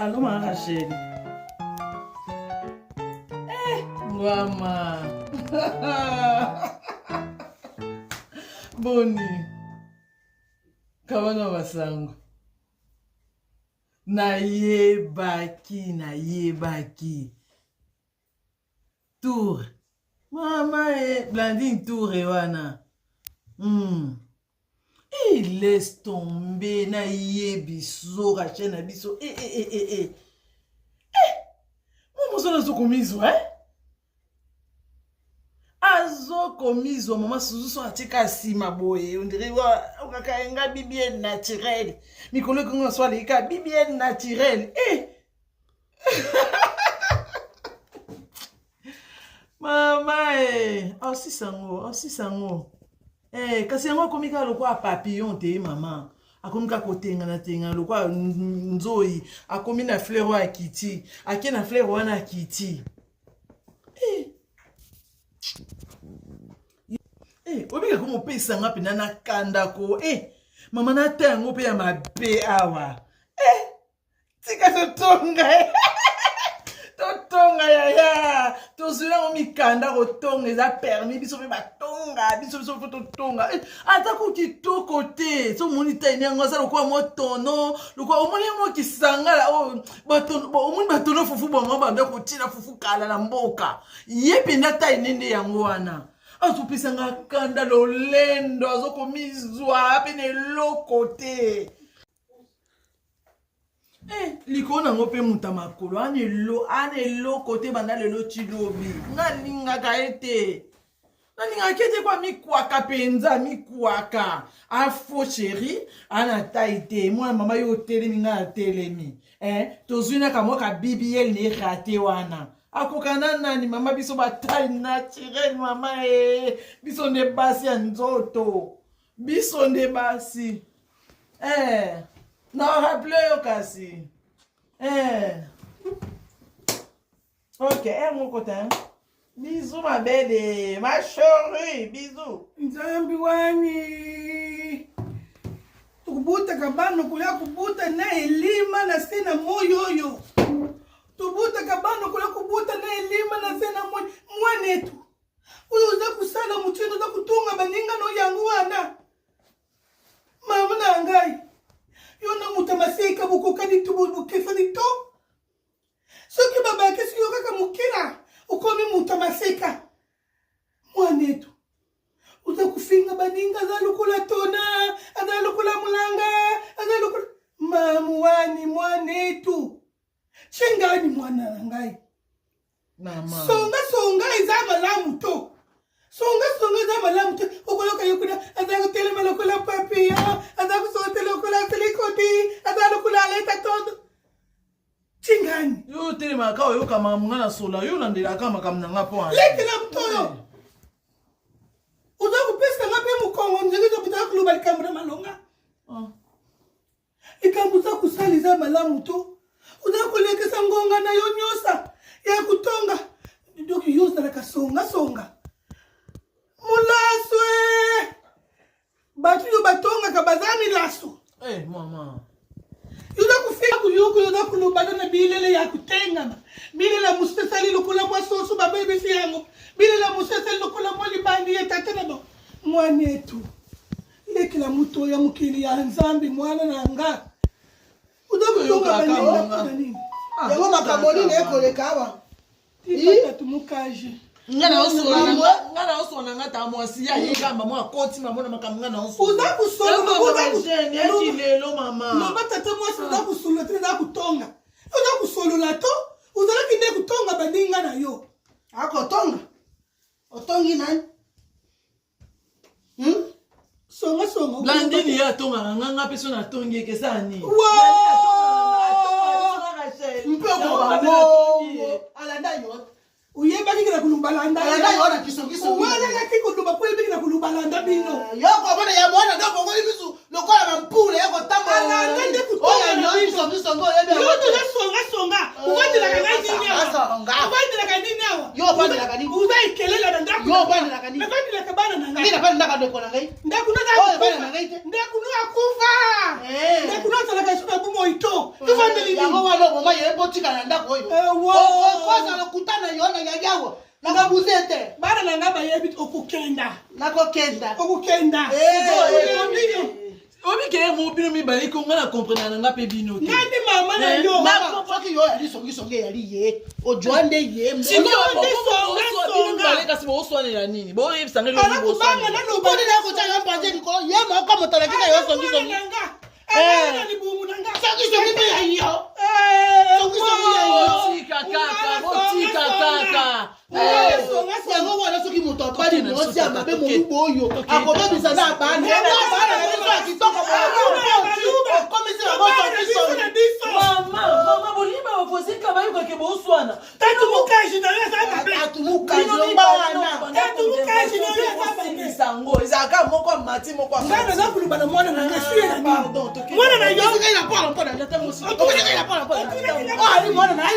Allô, ma chérie. Ngwama. Boni. Kawana basango. Nayebaki. Tour. Mama Blandine Tour wana. Laisse tomber na yebiso rachena biso. Maman sona zokomizwa azokomizwa mama suzu so atika sima boye on dirait okakaenga bibi naturel mikolo kongo so alika bibi naturel mama osisango kasi yango akomika lokwa papillon te mama akomika kotenga na tenga lokwa nzoi akomi na fleur wa kiti ake na fleur wana kiti obika ko mopesa nga pena na kanda ko mama na tango pe ya mabe awa tika totonga ya tozula mikanda kotonga eza permis biso pe batonga biso pe totonga ata ko kitoko te so moni taine ngo sa lokwa motono lokwa omoni mo kisangala omoni batono fufu bongo banda kotina fufu kala na mboka yepe na taine nde yango wana azopesa nga kanda lolendo azokomizwa pe ne lokote likona ngo pe muta makolo ane lo kote banda lelo chilobi ngalinga kaete kwa mikwaka penza mikwaka afo chéri ana taite moi mama yo telemi nga telemi tozwina kamo ka BBL ne raté wana akokana nani mama biso bataille naturel mama biso ne basi ya nzoto biso ne basi non, rappelez-vous kasi. Ok, mon cotin. Bisous, ma belle. Ma chérie, bisous. Nzambi wani. Tukubuta kabano kuya kubuta na elima na sena moyoyo. Tubuta kabano kuya kubuta na elima na sena moyo. Mwanetu. Uyo uza kusala mchino uza kutunga baninga no yangu wana. Mama na angai. Yona mutamaseka bukokani tubukefani to soki baba kesi yoka kamukira ukomi mutamaseka mwanetu uza kufinga baninga za lukula tona aza lukula mulanga aza lukula mamwani mwanetu chengani mwana ngai mama songa izama lamu to songa za malamu te okoloka yokuda aza telema lokula papia aza kusote lokula telikoti aza lokula leta todo chingani yo telema ka yo kama mungana sola yo landela kama kamnanga po leta na mtoyo uza kupesa ngape mukongo njegezo bitaka kuluba likamura malonga ikambuza kusaliza malamu to uza kulekesa ngonga na yo nyosa ya kutonga ndoki yosa la kasonga mulaswe batu yo batonga kabazani laso mama yuda kufika kuyuko yuda kulubana na bilele ya kutenga bilela mustasali lokula kwa soso babebe si yango bilela mustasali lokula kwa libandi ya tatana ba mwanetu lekila muto ya mukili ya nzambi mwana na nga uda kutonga bani yango makamoni ne kolekawa ipata tumukaje ngana osona ngata mwasi ya yekamba mwa koti mamona makamanga na osona uza kusolo uza kusene eti lelo mama mama tata mwasi uza kusolo tena kutonga uza kusolo la to uza kinde kutonga bandinga na yo akotonga otongi nani songa Blandine ya tonga nganga peso na tongi kesani mpeko bango alanda yo uyeba kikira kulubalanda alanda yo na kiso wala ngaki kuluba kwa bikira kulubalanda bino yoko bana ya mwana ndoko ngoli bisu lokola bampule yako tambo alanda nde kutonga oya yo kiso ngo yebe yo to songa ukwandira kanini awa ukwandira kanini awa yo kwandira kanini uza ikelela na ndako yo kwandira kanini kwandira kabana na ngai ngira bana ndaka ndoko na ngai ndakuna oya bana na ngai te ndakuna akufa ndakuna sala kaisuka bumo ito ovandeli yango wana mama yepotika na ndako oyo koza lokutana yo na yayawo nakabuzete bana nanga bayebi okukenda nakokenda obi ke mobino mibale ko ngana comprendre nanga pe bino te ngati mama na yo soki yo yali songisonge yali ye ojwande ye mibale kasi booswanela nini boyebisanga alakubanga poni nakotanga mpanze likolo ye moko moto alakisa yo songisongi songisongi mpe ya yo botika kaka yango wana soki moto abali mosi ya mabe molubu oyo akobebisa na bana kitoko okomisi yango mama bolima bafosika bayokake boswana sango ezalaka moko mati moko mwana na mwana na yo